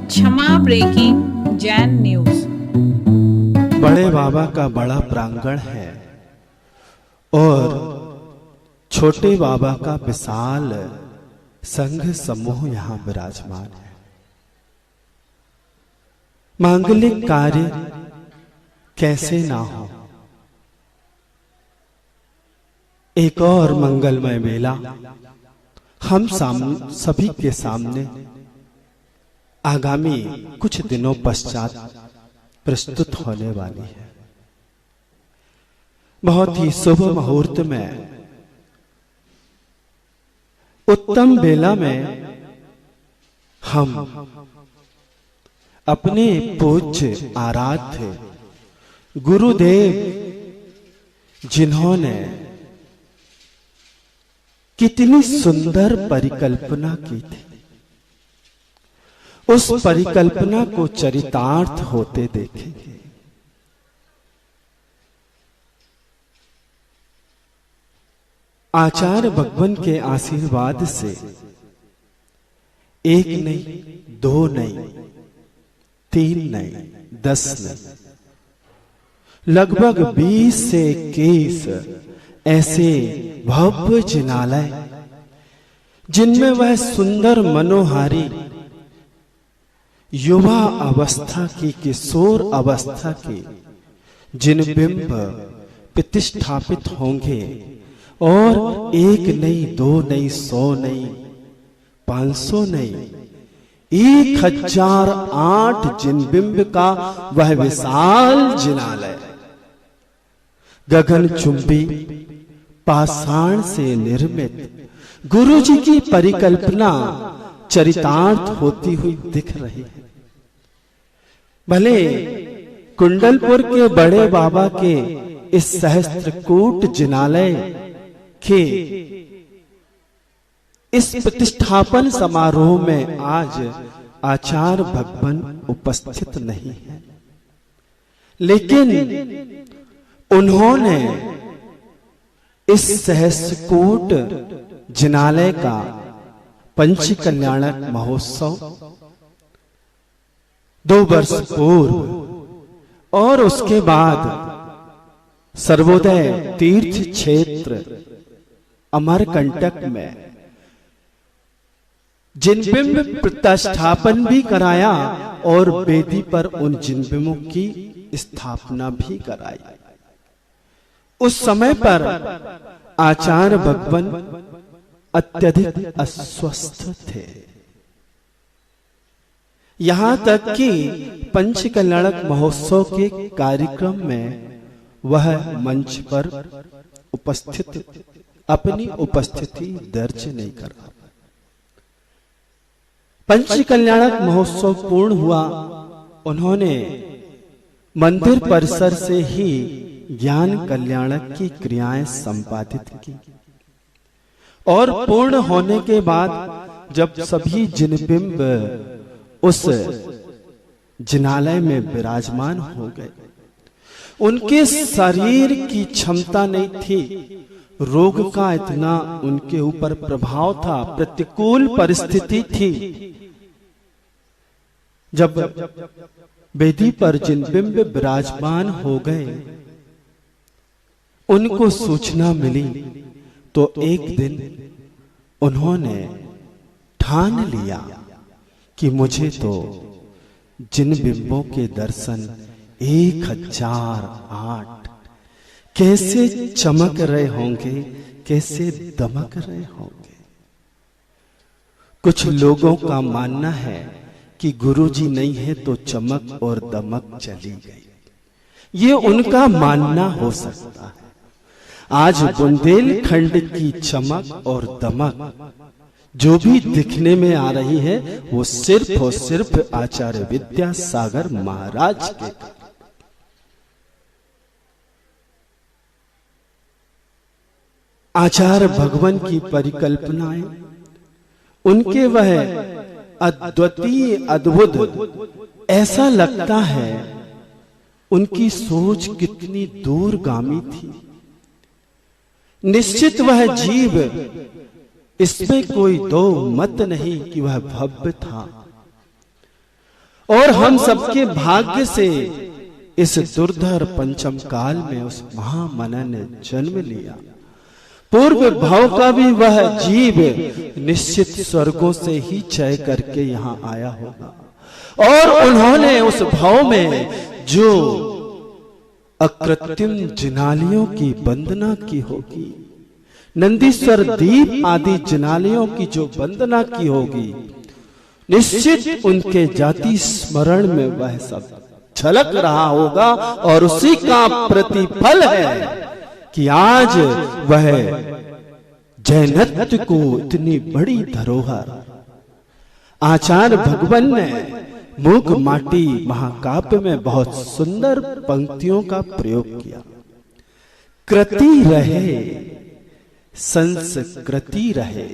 क्षमा breaking Jain news. बड़े बाबा का बड़ा प्रांगण है और छोटे बाबा का विशाल संघ समूह यहां विराजमान है। मांगलिक कार्य कैसे ना हो, एक और मंगलमय मेला हम सभी के सामने आगामी कुछ दिनों पश्चात प्रस्तुत होने वाली है। बहुत ही शुभ मुहूर्त में, उत्तम बेला में हम अपने पूज्य आराध्य गुरुदेव जिन्होंने कितनी सुंदर परिकल्पना की थी, उस परिकल्पना को चरितार्थ होते देखेंगे। आचार्य भगवान के आशीर्वाद से एक नहीं, दो नहीं, तीन नहीं, 10 नहीं, लगभग 20 से 21 ऐसे भव्य जिनालय जिनमें वह सुंदर मनोहारी युवा अवस्था की, किशोर अवस्था के जिन बिंब प्रतिष्ठापित होंगे, और एक नहीं, दो नहीं, 100 नहीं, 500 नहीं, 1008 जिन बिंब का वह विशाल जिनालय गगनचुंबी पाषाण से निर्मित गुरु जी की परिकल्पना चरितार्थ होती हुई दिख रही है। भले कुंडलपुर के बड़े बाबा के इस सहस्त्रकूट जिनालय के इस प्रतिष्ठापन समारोह में आज आचार्य भगवान उपस्थित नहीं है, लेकिन उन्होंने इस सहस्त्रकूट जिनालय का पंच कल्याणक महोत्सव 2 वर्ष पूर्व और उसके बाद सर्वोदय तीर्थ क्षेत्र अमरकंटक में जिनबिंब प्रतिष्ठापन भी कराया और वेदी पर उन जिनबिंबों की स्थापना भी कराई। उस समय पर आचार्य भगवान अत्यधिक अस्वस्थ थे, यहां तक कि पंच कल्याणक महोत्सव के कार्यक्रम में वह मंच पर उपस्थित अपनी उपस्थिति दर्ज नहीं कर रहा। पंच कल्याणक महोत्सव पूर्ण हुआ, उन्होंने मंदिर परिसर से ही ज्ञान कल्याणक की क्रियाएं संपादित की और पूर्ण होने के बाद जब सभी जिनबिंब उस जिनालय में विराजमान हो गए, उनके शरीर की क्षमता नहीं थी, रोग का इतना उनके ऊपर प्रभाव था, प्रतिकूल परिस्थिति थी। जब वेदी पर जिनबिंब विराजमान हो गए, उनको सूचना मिली तो एक दिन उन्होंने ठान लिया कि मुझे तो जिन बिंबों के दर्शन 1008 कैसे चमक रहे होंगे, कैसे दमक रहे होंगे। कुछ लोगों का मानना है कि गुरुजी नहीं है तो चमक और दमक चली गई, ये उनका मानना हो सकता है। आज बुंदेलखंड की चमक और दमक जो भी दिखने में आ रही है, वो सिर्फ और सिर्फ आचार्य विद्यासागर महाराज के। आचार्य भगवान की परिकल्पनाएं, उनके वह अद्वितीय अद्भुत, ऐसा लगता है उनकी सोच कितनी दूरगामी थी। निश्चित वह जीव, इसमें कोई दो मत नहीं कि वह भव्य था। और हम सबके भाग्य से इस दुर्धर पंचम काल में उस महामना ने जन्म लिया। पूर्व भाव का भी वह जीव निश्चित स्वर्गों से ही चय करके यहां आया होगा, और उन्होंने उस भाव में जो अकृत्रिम जिनालियों की वंदना की होगी, नंदीश्वर दीप आदि जिनालियों की जो वंदना की होगी, निश्चित उनके जाति स्मरण में वह सब झलक रहा होगा, और उसी का प्रतिफल है कि आज वह जैनत्व को इतनी बड़ी धरोहर आचार्य भगवान ने मूक माटी महाकाव्य में बहुत सुंदर पंक्तियों का प्रयोग किया। कृति रहे संस्कृति रहे,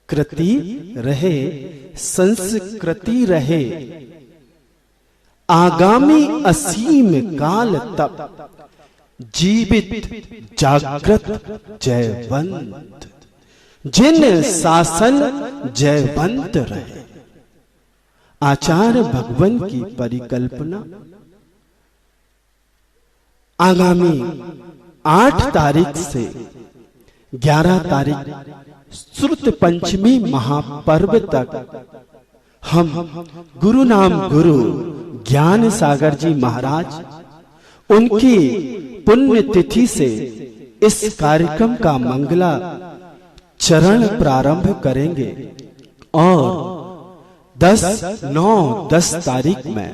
कृति रहे संस्कृति रहे, आगामी असीम काल तक जीवित जागृत जयवंत, जिन शासन जयवंत रहे। आचार्य भगवान की परिकल्पना आगामी 8 तारीख से 11 तारीख श्रुत पंचमी महापर्व तक हम गुरु नाम गुरु ज्ञान सागर जी महाराज उनकी पुण्य तिथि से इस कार्यक्रम का मंगला चरण प्रारंभ करेंगे, और 10 तारीख में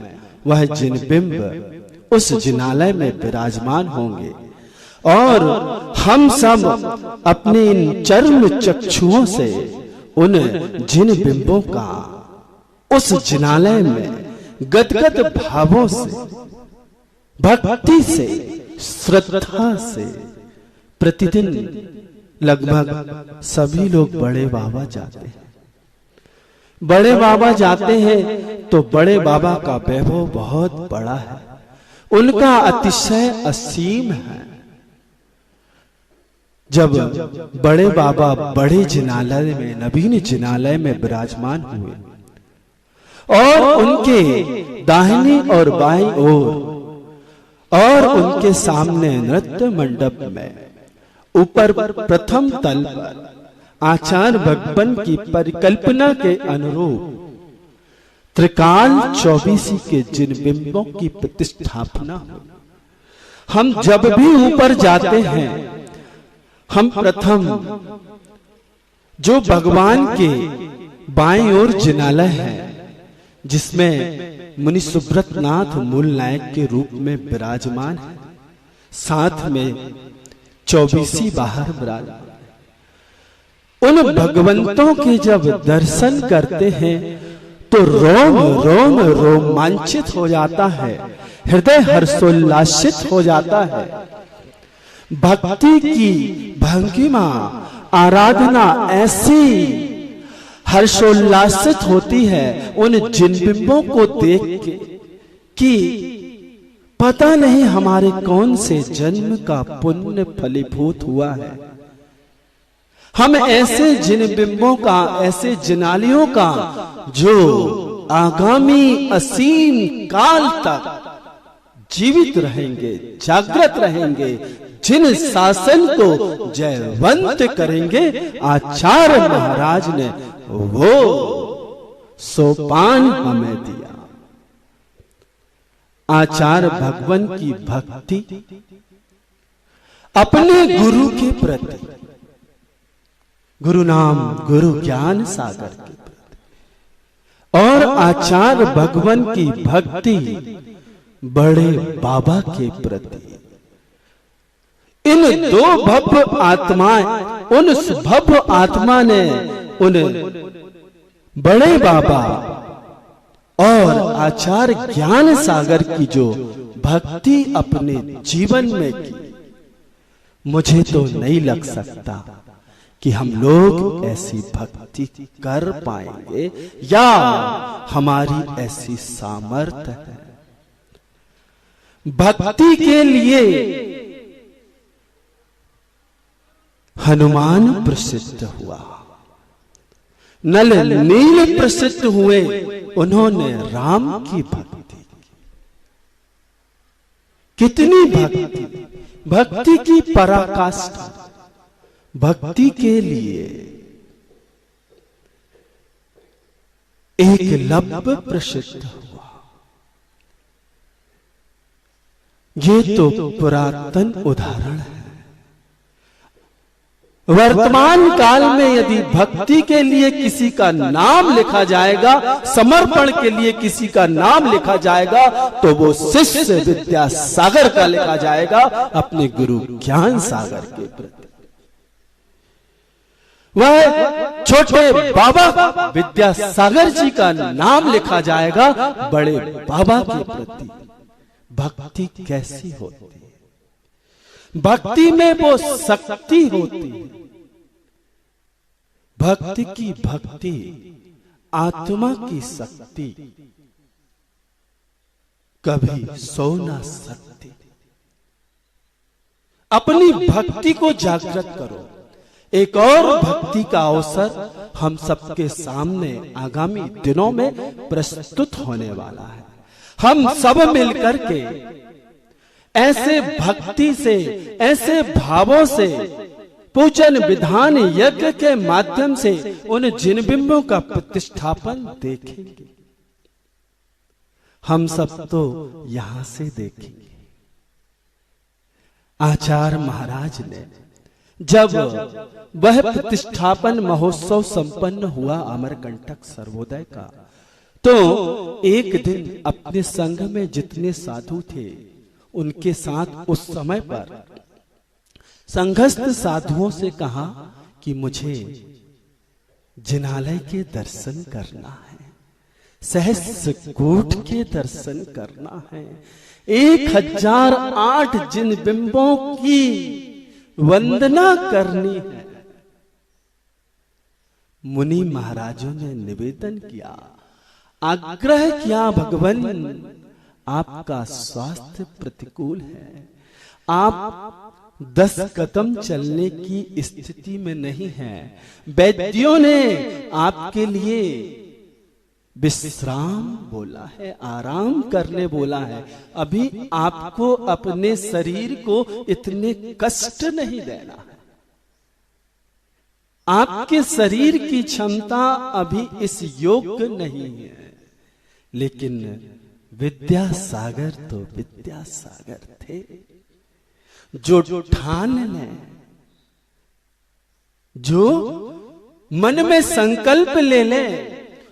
वह जिनबिंब उस जिनालय में विराजमान होंगे, और हम सब अपने इन चर्म चक्षुओं से उन जिन बिंबों का उस जिनालय में गदगद भावों से, भक्ति से, श्रद्धा से प्रतिदिन लगभग सभी लोग बड़े बाबा जाते हैं। बड़े बाबा जाते हैं तो बड़े बाबा का वैभव बहुत बड़ा है, उनका अतिशय असीम है। जब बड़े बाबा बड़े जिनालय में, नवीन जिनालय में विराजमान हुए, और उनके दाहिनी और बाईं ओर और उनके सामने नृत्य मंडप में ऊपर प्रथम तल पर आचार्य भगवान की परिकल्पना के अनुरूप त्रिकाल 24 के जिन बिंबों की प्रतिष्ठापना हो। हम जब भी ऊपर जाते हैं, हम प्रथम जो भगवान के बाईं ओर जिनालय है, जिसमें मुनि सुब्रत नाथ मूल नायक के रूप में विराजमान है, साथ में 24 बाहर विराजमान, उन भगवंतों के जब दर्शन करते हैं तो रोम रोम रोमांचित हो जाता है, हृदय हर्षोल्लासित हो जाता है। भक्ति की भंगिमा, आराधना ऐसी हर्षोल्लासित होती है उन जिन बिंबों को देख के कि पता नहीं हमारे कौन से जन्म का पुण्य फलीभूत हुआ है। हम ऐसे जिन बिंबों का, ऐसे जिनालियों का जो आगामी असीम काल तक जीवित रहेंगे, जागृत रहेंगे, जिन शासन को जयवंत करेंगे, आचार्य महाराज ने वो सोपान हमें दिया। आचार्य भगवान की भक्ति अपने गुरु के प्रति, गुरु नाम गुरु ज्ञान सागर के प्रति, और आचार्य भगवान की भक्ति बड़े बाबा के प्रति, इन दो भव्य आत्माएं, उन भव्य आत्मा ने उन बड़े बाबा और आचार्य ज्ञान सागर की जो भक्ति अपने जीवन में की, मुझे तो नहीं लग सकता कि हम लोग ऐसी भक्ति कर पाएंगे या हमारी ऐसी सामर्थ्य है। भक्ति के लिए हनुमान प्रसिद्ध हुआ, नल नील प्रसिद्ध हुए, उन्होंने राम की भक्ति। कितनी भक्ति, भक्ति की पराकाष्ठा, भक्ति के लिए एकलव्य प्रसिद्ध हुआ। ये तो पुरातन उदाहरण है। वर्तमान काल में यदि भक्ति के लिए किसी का नाम लिखा जाएगा, समर्पण के लिए किसी का नाम लिखा जाएगा, तो वो शिष्य विद्यासागर का लिखा जाएगा, अपने गुरु ज्ञान सागर के प्रति। वह छोटे बाबा विद्यासागर जी का नाम लिखा जाएगा, बड़े बाबा के प्रति। भक्ति कैसी होती है? भक्ति में वो शक्ति होती है। भक्ति की भक्ति, आत्मा की शक्ति कभी सो ना सकती। अपनी भक्ति को जागृत करो। एक और भक्ति का अवसर हम सबके सामने आगामी दिनों में प्रस्तुत होने वाला है। हम सब मिलकर के ऐसे भक्ति से, ऐसे भावों से, पूजन विधान यज्ञ के माध्यम से उन जिन बिंबों का प्रतिष्ठापन देखेंगे। हम सब तो यहां से देखेंगे। आचार्य महाराज ने जब वह प्रतिष्ठापन महोत्सव संपन्न हुआ अमरकंटक सर्वोदय का, तो एक दिन अपने संघ में जितने साधु थे उनके साथ उस समय पर संघस्थ साधुओं से कहा कि मुझे जिनालय के दर्शन करना है, सहस्रकूट के दर्शन करना है, 1008 जिन बिंबों की वंदना करनी है। मुनि महाराजों ने निवेदन किया, आग्रह किया, भगवान आपका स्वास्थ्य प्रतिकूल है, आप 10 कदम चलने की स्थिति में नहीं हैं। वैद्यों ने आपके लिए विश्राम बोला है, आराम करने बोला है। अभी आपको अपने शरीर को इतने कष्ट नहीं देना है। आपके शरीर की क्षमता अभी इस योग्य नहीं है। लेकिन विद्यासागर तो विद्यासागर थे, जो ठान ले, जो मन में संकल्प ले ले,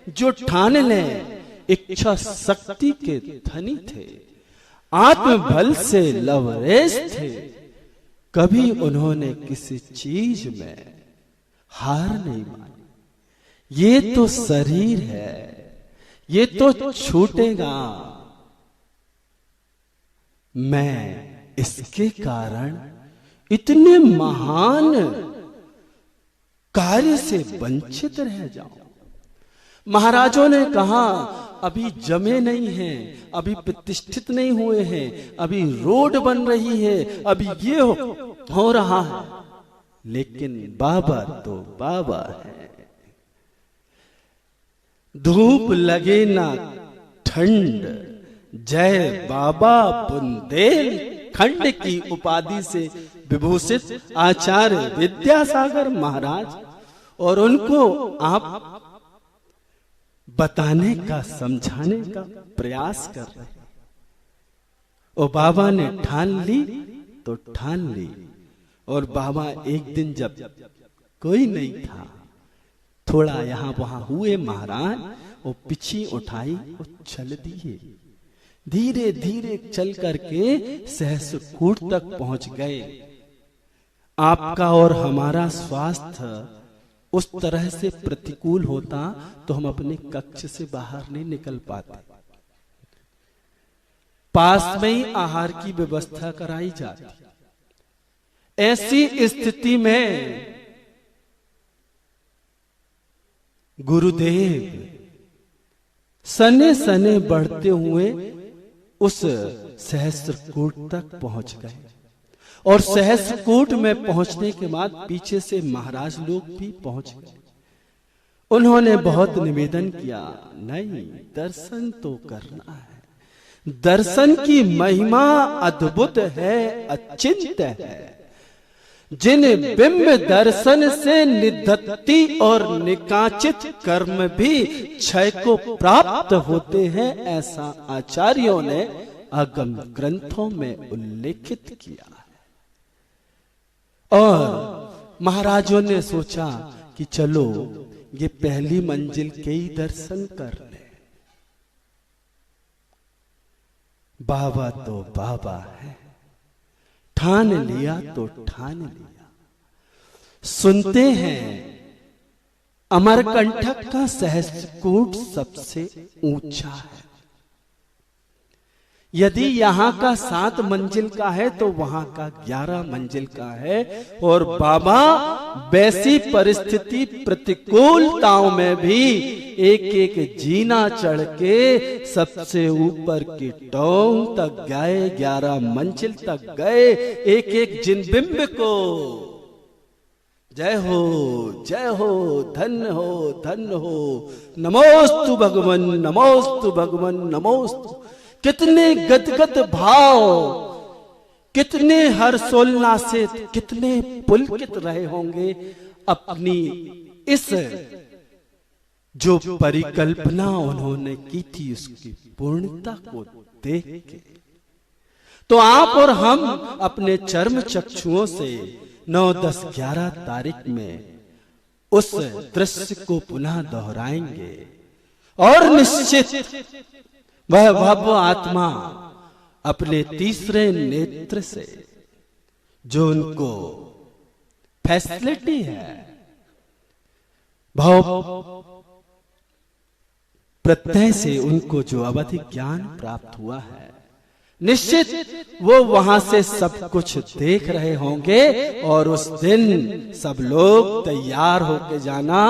जो ठान ले, इच्छा शक्ति के धनी थे, आत्मबल से लवरेश थे। कभी उन्होंने किसी चीज में हार नहीं मानी। ये तो शरीर है, ये तो छूटेगा, मैं इसके कारण इतने महान कार्य से वंचित रह जाऊं। महाराजों ने कहा, अभी जमे नहीं हैं, अभी प्रतिष्ठित नहीं हुए हैं, अभी रोड बन रही है, अभी ये हो रहा है, लेकिन बाबा तो बाबा है। धूप लगे ना ठंड, जय बाबा बुंदेलखंड की उपाधि से विभूषित आचार्य विद्यासागर महाराज, और उनको आप बताने का, समझाने का प्रयास कर रहे हैं। और बाबा ने ठान ली तो ठान ली। और बाबा एक दिन जब कोई नहीं था, थोड़ा यहां वहां हुए महाराज, वो पिछी उठाई और चल दिए। धीरे धीरे चल करके सहस्रकूट तक पहुंच गए। आपका और हमारा स्वास्थ्य उस तरह से प्रतिकूल होता तो हम अपने कक्ष से बाहर नहीं निकल पाते। पास में ही आहार की व्यवस्था कराई जाती। ऐसी स्थिति में गुरुदेव सने सने बढ़ते हुए उस सहस्रकूट तक पहुंच गए। और सहस्रकूट में पहुंचने के बाद पीछे से महाराज लोग भी पहुंच गए। उन्होंने बहुत निवेदन किया, नहीं, दर्शन तो करना है। दर्शन की महिमा अद्भुत है, अचिंत्य है। जिन बिंब दर्शन से निधत्ति और निकाचित कर्म भी क्षय को प्राप्त होते हैं, ऐसा आचार्यों ने आगम ग्रंथों में उल्लेखित किया है। और महाराजों ने सोचा कि चलो ये पहली मंजिल के ही दर्शन कर ले। बाबा तो बाबा है, ठान लिया तो ठान लिया। सुनते हैं अमरकंटक का सहस्त्रकूट सबसे ऊंचा है। यदि यहां का 7 मंजिल का है तो वहां का 11 मंजिल का है। और बाबा वैसी परिस्थिति प्रतिकूलताओं में भी एक एक जीना चढ़ के सबसे ऊपर की टोंग तक गए, 11 मंजिल तक गए। एक एक जिन बिंब को जय हो, जय हो, धन्य हो, धन्य हो, नमोस्तु भगवन, नमोस्तु भगवन, नमोस्तु। कितने गदगद भाव, कितने हर्षोल्लासित, कितने पुलकित रहे होंगे अपनी इस जो परिकल्पना उन्होंने की थी उसकी पूर्णता को देख के। तो आप और हम अपने चर्म चक्षुओं से 9, 10, 11 तारीख में उस दृश्य को पुनः दोहराएंगे। और निश्चित वह भव्य आत्मा अपने तीसरे नेत्र से जो उनको फैसिलिटी है, भाव प्रत्यय से उनको जो अवधि ज्ञान प्राप्त हुआ है, निश्चित वो वहां से सब कुछ देख रहे होंगे। और उस दिन सब लोग तैयार होके जाना,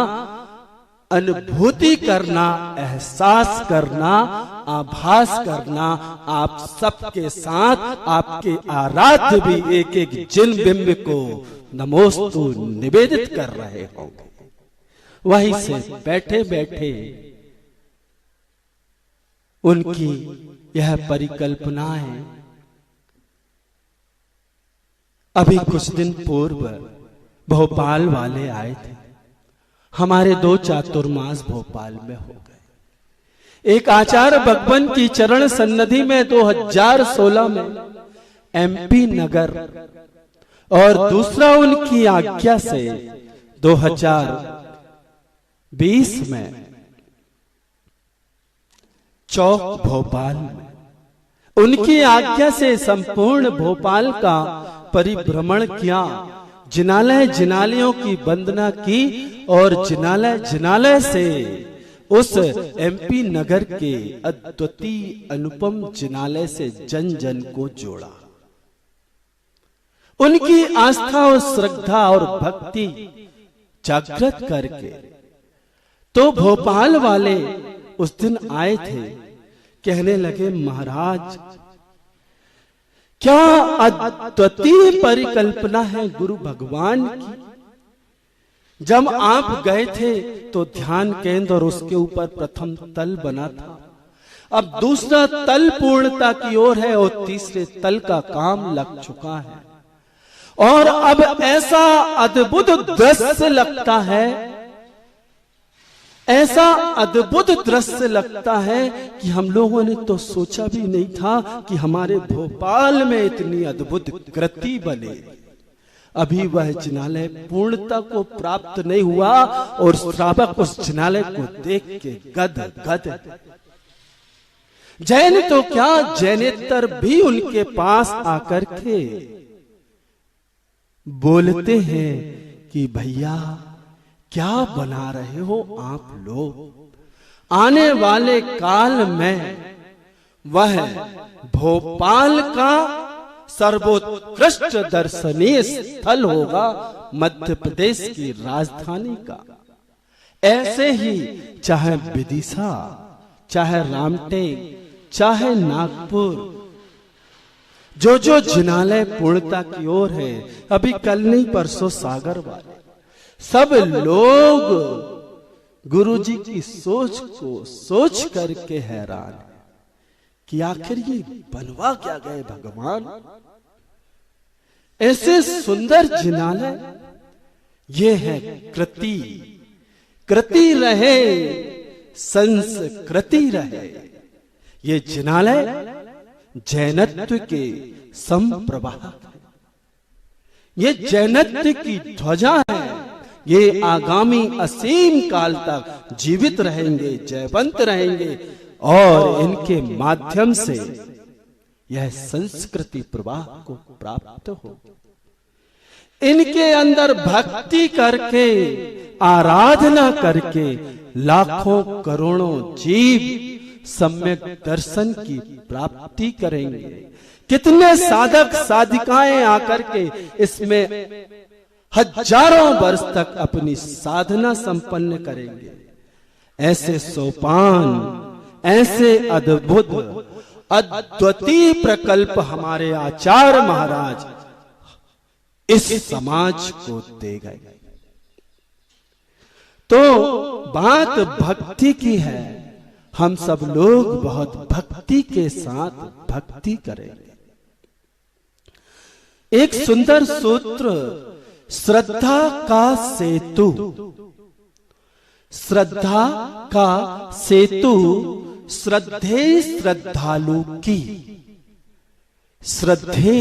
अनुभूति करना, एहसास करना, आभास करना। आप सबके साथ आपके आराध्य भी एक एक जिन बिंब को नमोस्तु निवेदित कर रहे होंगे। वहीं से बैठे बैठे उनकी यह परिकल्पनाएं अभी कुछ दिन पूर्व भोपाल वाले आए थे। हमारे 2 चातुर्मास भोपाल में हो गए। एक आचार्य भगवान की चरण सन्निधि में 2016 में एमपी नगर, और दूसरा उनकी आज्ञा से 2020 में चौक भोपाल में। उनकी आज्ञा से संपूर्ण भोपाल का परिभ्रमण किया, जिनालय जिनालयों की वंदना की और जिनालय जिनालय से उस एमपी नगर के अद्वितीय अनुपम जिनालय से जन जन को जोड़ा। उनकी आस्था और श्रद्धा और भक्ति जागृत करके तो भोपाल वाले उस दिन आए थे। कहने लगे, महाराज क्या अद्वितीय परिकल्पना है गुरु भगवान की। जब आप गए थे तो ध्यान केंद्र और उसके ऊपर प्रथम तल बना था। अब दूसरा तल पूर्णता की ओर है और तीसरे तल का काम लग चुका है। और अब ऐसा अद्भुत दृश्य लगता है, ऐसा अद्भुत दृश्य लगता है कि हम लोगों ने तो सोचा भी नहीं था कि हमारे भोपाल में इतनी अद्भुत कृति बने। अभी वह जिनालय पूर्णता को प्राप्त नहीं हुआ और श्रावक उस जिनालय को देख के गद गद। जैन तो क्या, जैनेतर भी उनके पास आकर के बोलते हैं कि भैया क्या बना रहे हो आप लोग। आने वाले काल में वह भोपाल का सर्वोत्कृष्ट दर्शनीय स्थल होगा, मध्य प्रदेश की राजधानी का। ऐसे ही चाहे विदिशा, चाहे रामटेक, चाहे नागपुर, जो जो जिनालय पूर्णता की ओर है, अभी कल नहीं परसों सागर वाले सब लोग गुरु जी की सोच को सोच करके हैरान है कि आखिर ये बनवा क्या गए भगवान। ऐसे सुंदर जिनालय ये है कृति, कृति रहे संस्कृति रहे। ये जिनालय जैनत्व के संप्रवाहक है, ये जैनत्व की ध्वजा है। ये आगामी असीम काल तक जीवित रहेंगे, जयवंत रहेंगे और इनके माध्यम से यह संस्कृति प्रवाह को प्राप्त हो। इनके अंदर भक्ति करके, आराधना करके लाखों करोड़ों जीव सम्यक दर्शन की प्राप्ति करेंगे। कितने साधक साधिकाएं आकर के इसमें हजारों वर्ष तक अपनी साधना संपन्न करेंगे। ऐसे सोपान, ऐसे अद्भुत अद्वितीय प्रकल्प हमारे आचार्य महाराज इस समाज को दे गए। तो बात भक्ति की है, हम सब लोग बहुत भक्ति के साथ भक्ति करेंगे। एक सुंदर सूत्र, श्रद्धा का सेतु। श्रद्धा का सेतु श्रद्धे श्रद्धालु की, श्रद्धे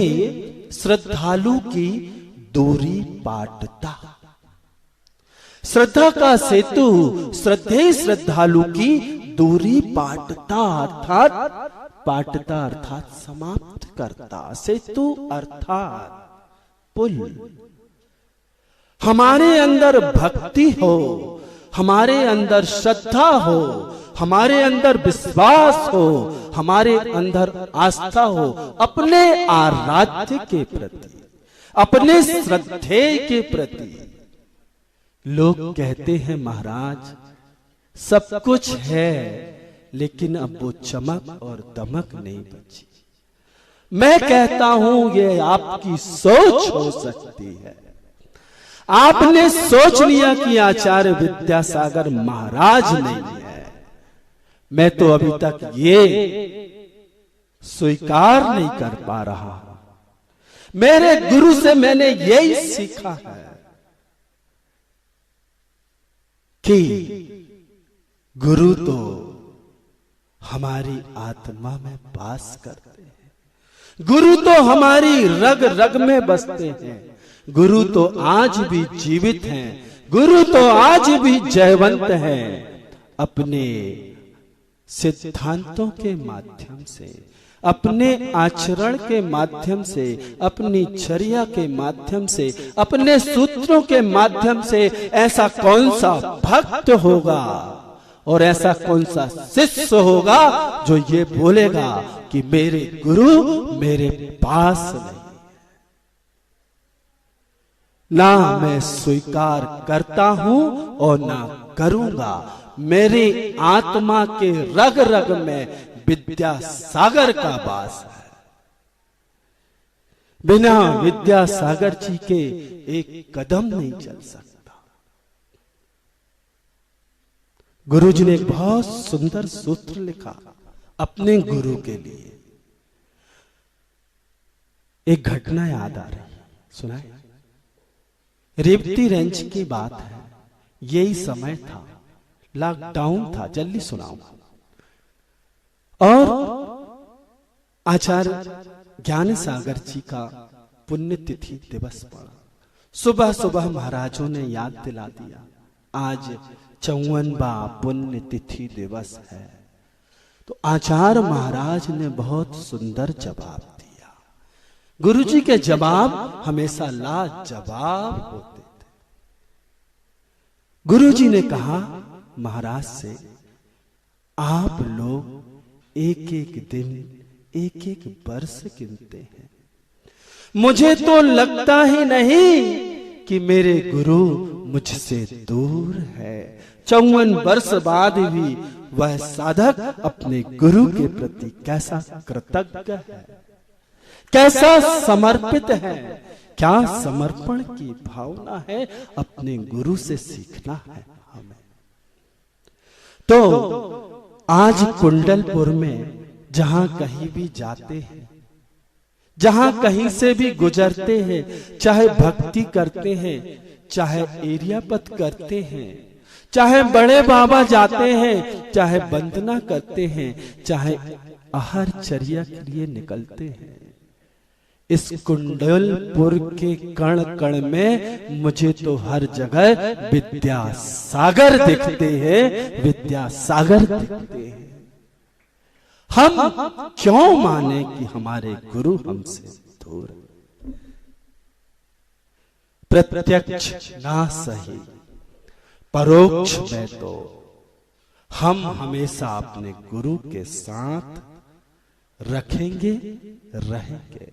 श्रद्धालु की दूरी पाटता। श्रद्धा का सेतु श्रद्धे श्रद्धालु की दूरी पाटता, अर्थात पाटता अर्थात समाप्त करता, सेतु अर्थात पुल। हमारे अंदर भक्ति हो, हमारे अंदर श्रद्धा हो, हमारे अंदर विश्वास हो, हमारे अंदर आस्था हो अपने आराध्य के प्रति, अपने श्रद्धेय के प्रति। लोग कहते हैं महाराज सब कुछ है लेकिन अब वो चमक और दमक नहीं बची। मैं कहता हूं ये आपकी सोच हो सकती है। आपने सोच लिया कि आचार्य विद्यासागर महाराज नहीं है। मैं तो अभी तक ये स्वीकार नहीं कर पा रहा हूं। मेरे गुरु से मैंने यही सीखा है कि गुरु तो हमारी आत्मा में वास करते हैं, गुरु तो हमारी रग रग में बसते हैं, गुरु तो आज भी जीवित हैं, गुरु तो आज भी जयवंत हैं। अपने सिद्धांतों के माध्यम से, अपने आचरण के माध्यम से, अपनी चर्या के माध्यम से, अपने सूत्रों के माध्यम से ऐसा कौन सा भक्त होगा और ऐसा कौन सा शिष्य होगा जो ये बोलेगा कि मेरे गुरु मेरे पास नहीं। ना मैं स्वीकार करता हूं और ना करूंगा। मेरी आत्मा के रग रग में विद्यासागर का वास है। बिना विद्यासागर जी के एक कदम नहीं चल सकता। गुरु जी ने एक बहुत सुंदर सूत्र लिखा अपने गुरु के लिए। एक घटना याद आ रही, सुनाए। रेवती रेंज की बात है, यही समय था, लॉकडाउन था, जल्दी सुनाऊं। और आचार्य ज्ञान सागर जी का पुण्यतिथि दिवस पड़ा। सुबह सुबह महाराजों ने याद दिला दिया आज 54वां पुण्यतिथि दिवस है। तो आचार्य महाराज ने बहुत सुंदर जवाब दिया। गुरुजी के जवाब हमेशा लाजवाब होते थे। गुरुजी ने कहा महाराज से, आप लोग एक एक दिन एक एक वर्ष गिनते हैं, मुझे तो लगता ही नहीं कि मेरे गुरु मुझसे दूर है। 54 वर्ष बाद भी वह साधक अपने गुरु के प्रति कैसा कृतज्ञ है, कैसा समर्पित है, क्या समर्पण की भावना है। अपने गुरु से सीखना है हमें। तो आज कुंडलपुर में जहां कहीं भी जाते हैं, जहां कहीं से भी गुजरते हैं, चाहे भक्ति करते हैं, चाहे एरिया पथ करते हैं, चाहे बड़े बाबा जाते हैं, चाहे वंदना करते हैं, चाहे आहार चर्या के लिए निकलते हैं, इस कुंडलपुर के कण कण में मुझे तो हर जगह विद्यासागर दिखते हैं, विद्यासागर दिखते हैं। हम क्यों माने कि हमारे गुरु हमसे दूर? प्रत्यक्ष ना सही, परोक्ष में तो हम हमेशा अपने गुरु के साथ रखेंगे, रहेंगे।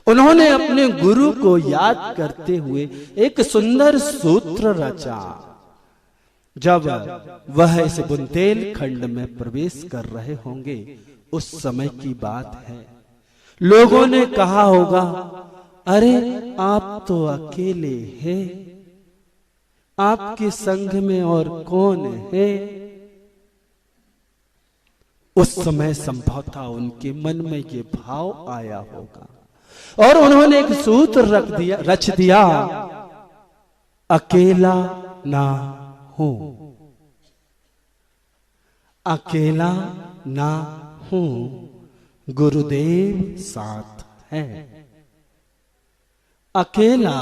उन्होंने अपने गुरु को याद करते हुए एक सुंदर सूत्र रचा। जब वह इस बुंदेलखंड में प्रवेश कर रहे होंगे, उस समय की बात है। लोगों ने कहा होगा, अरे आप तो अकेले हैं, आपके संग में और कौन है? उस समय संभवतः उनके मन में ये भाव आया होगा और उन्होंने एक सूत्र रच दिया, अकेला ना हूं, अकेला ना हूं, गुरुदेव साथ है। अकेला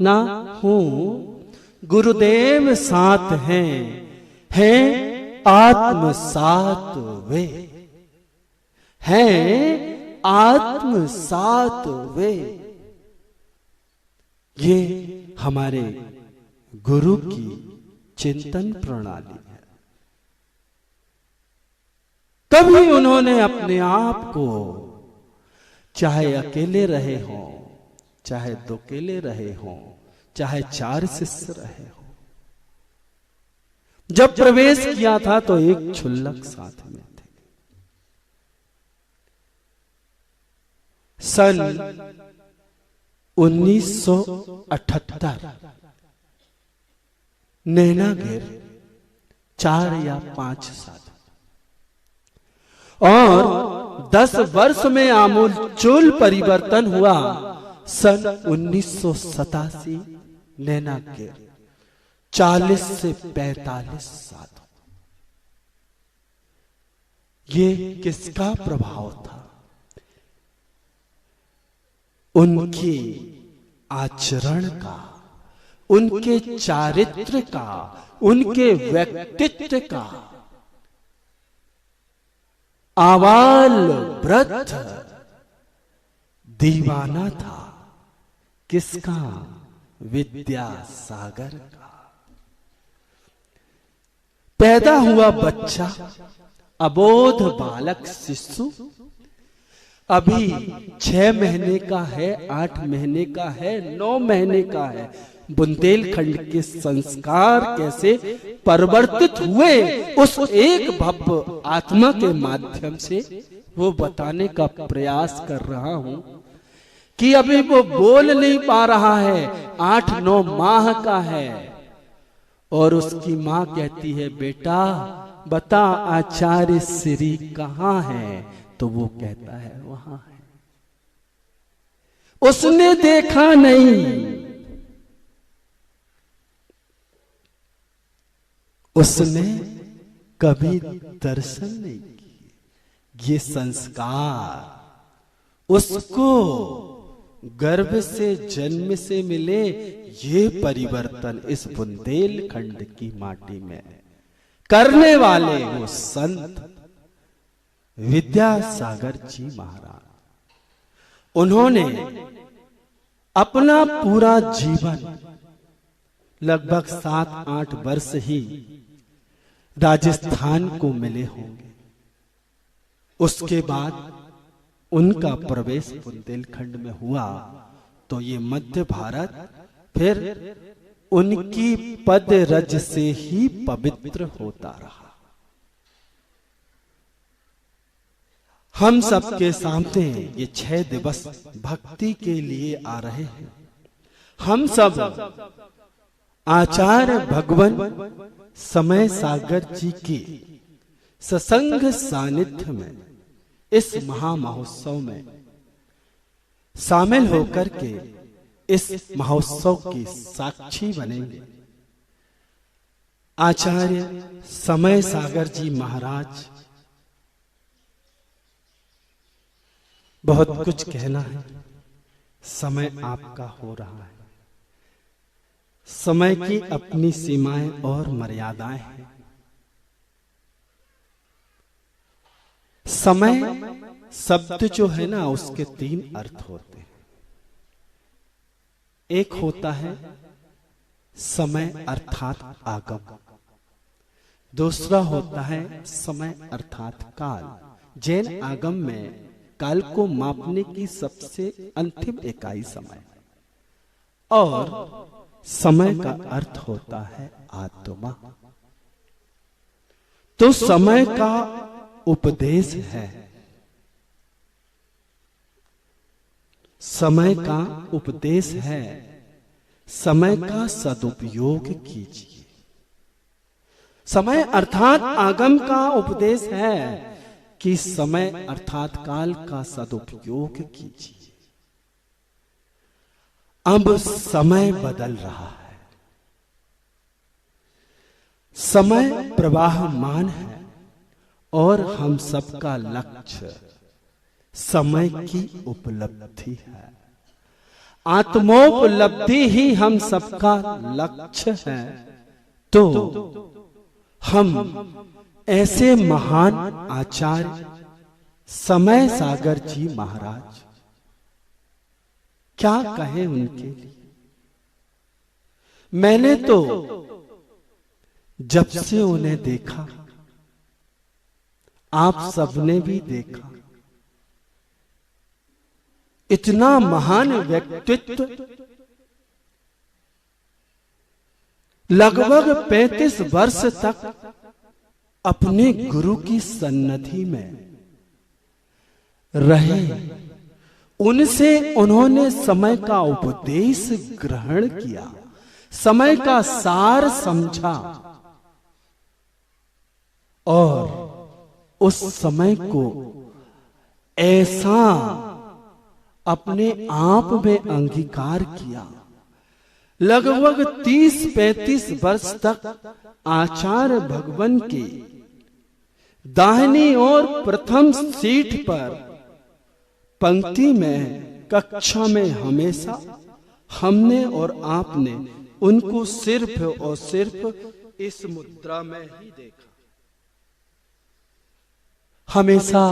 ना हूं, गुरुदेव साथ हैं आत्म साथ वे, हैं आत्म साथ वे। ये हमारे गुरु की चिंतन प्रणाली है। कभी उन्होंने अपने आप को, चाहे अकेले रहे हों, चाहे दोकेले रहे हों, चाहे 4 शिष्य रहे हों, जब प्रवेश किया था तो एक क्षुल्लक साथ में थे। सन 1978 नैनागिर 4 या 5 साल और 10 वर्ष में आमूलचूल परिवर्तन हुआ। सन 1987 नैनागिर 40 से 45 साल। ये किसका प्रभाव था? उनके आचरण का, उनके चारित्र का, उनके व्यक्तित्व का। आबाल वृद्ध दीवाना था। किसका? विद्यासागर का। पैदा हुआ बच्चा, अबोध बालक शिशु, अभी 6 महीने का है, 8 महीने का है, 9 महीने का है। बुंदेलखंड के संस्कार कैसे परिवर्तित हुए, उस एक भव्य आत्मा के माध्यम से वो बताने का प्रयास कर रहा हूं कि अभी वो बोल नहीं पा रहा है, 8-9 माह का है और उसकी मां कहती है, बेटा बता आचार्य श्री कहां है? तो वो कहता है वहां है। उसने देखा नहीं, उसने कभी दर्शन नहीं किए। ये संस्कार उसको गर्भ से, जन्म से मिले। ये परिवर्तन इस बुंदेलखंड की माटी में करने वाले वो संत विद्यासागर जी महाराज, उन्होंने अपना पूरा जीवन, लगभग 7-8 वर्ष ही राजस्थान को मिले होंगे। उसके बाद उनका प्रवेश बुंदेलखंड में हुआ तो ये मध्य भारत फिर उनकी पद रज से ही पवित्र होता रहा। हम सबके सामने ये 6 दिवस भक्ति के लिए आ रहे हैं। हम सब आचार्य भगवान समय सागर जी की सत्संग सानिध्य में इस महामहोत्सव में शामिल होकर के इस महोत्सव की साक्षी बनेंगे आचार्य समय सागर जी महाराज। बहुत कुछ कहना है, समय आपका हो रहा है। समय की अपनी सीमाएं और मर्यादाएं हैं। समय शब्द जो है ना, उसके 3 अर्थ होते हैं। एक होता है समय अर्थात आगम, दूसरा होता है समय अर्थात काल। जैन आगम में काल को मापने की सबसे अंतिम इकाई समय, और समय का अर्थ होता है आत्मा। तो समय का उपदेश है, समय का उपदेश है, समय का सदुपयोग कीजिए। समय अर्थात आगम का उपदेश है कि समय अर्थात काल का सदुपयोग कीजिए। अब समय बदल रहा है, समय प्रवाहमान है, और हम सबका लक्ष्य समय की उपलब्धि है। आत्मोपलब्धि ही हम सबका लक्ष्य है। तो हम ऐसे महान आचार्य समय सागर जी महाराज, क्या कहें उनके लिए। मैंने तो जब से उन्हें देखा, आप सबने भी देखा, इतना महान व्यक्तित्व, लगभग 35 वर्ष तक अपने गुरु की सन्निधि में रहे। उनसे उन्होंने समय का उपदेश ग्रहण किया, समय का सार समझा, और उस समय को ऐसा अपने आप में अंगीकार किया। लगभग 30-35 वर्ष तक आचार्य भगवान की दाहिनी ओर प्रथम सीट पर पंक्ति में कक्षा में हमेशा हमने और आपने उनको सिर्फ और सिर्फ इस मुद्रा में ही देखा। हमेशा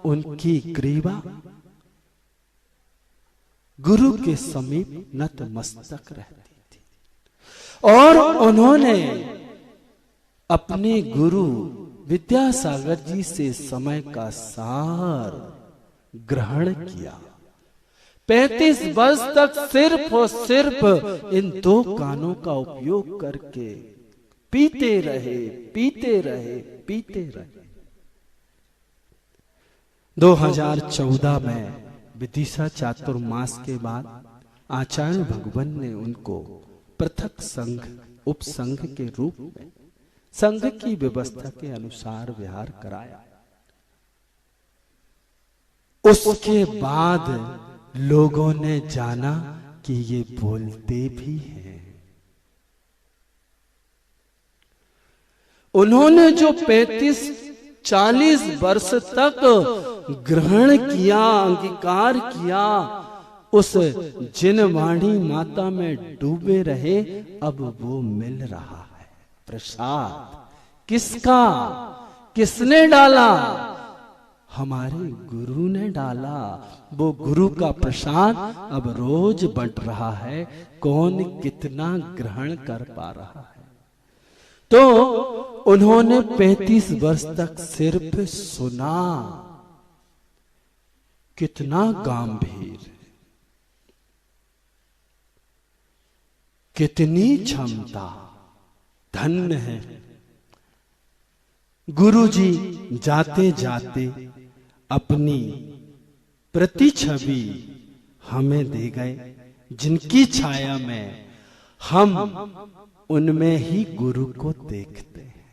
उनकी ग्रीवा गुरु के समीप नतमस्तक रहती थी, और उन्होंने अपने गुरु विद्यासागर जी से समय का सार ग्रहण किया। 35 वर्ष तक सिर्फ और सिर्फ इन 2 कानों का उपयोग करके पीते रहे, पीते रहे, पीते रहे। 2014 में विदिशा चातुर्मास के बाद आचार्य भगवान ने उनको पृथक संघ, उपसंघ के रूप में संघ की व्यवस्था के अनुसार विहार कराया। उसके बाद लोगों ने जाना कि ये बोलते भी हैं। उन्होंने जो 35-40 वर्ष तक ग्रहण किया, अंगीकार किया, उस जिनवाणी माता में डूबे रहे, अब वो मिल रहा है प्रसाद। किसका, किसने डाला? हमारे गुरु ने डाला। वो गुरु का प्रसाद अब रोज बंट रहा है, कौन कितना ग्रहण कर पा रहा है। तो उन्होंने 35 वर्ष तक सिर्फ सुना। कितना गंभीर, कितनी क्षमता, धन्य है। गुरुजी जाते जाते अपनी प्रतिछवि हमें दे गए, जिनकी छाया में हम उनमें ही गुरु को देखते हैं।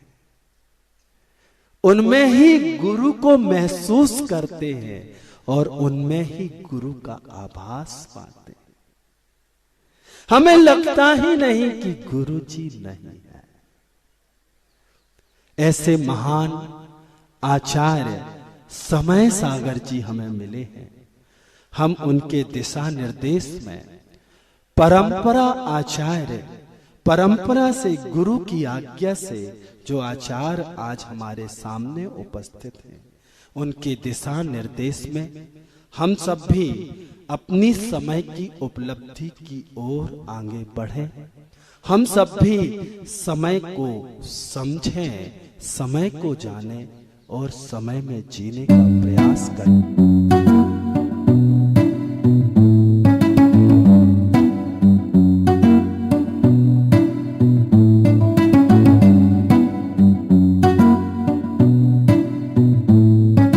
उनमें ही गुरु को महसूस करते हैं और उनमें ही गुरु का आभास पाते हैं। हमें लगता ही नहीं कि गुरु जी नहीं है। ऐसे महान आचार्य समय सागर जी हमें मिले हैं। हम उनके दिशा निर्देश में परंपरा आचार्य, परंपरा से गुरु की आज्ञा से जो आचार्य आज हमारे सामने उपस्थित हैं, उनके दिशा निर्देश में हम सब भी अपनी समय की उपलब्धि की ओर आगे बढ़ें। हम सब भी समय को समझें, समय को जानें और समय में जीने का प्रयास करें।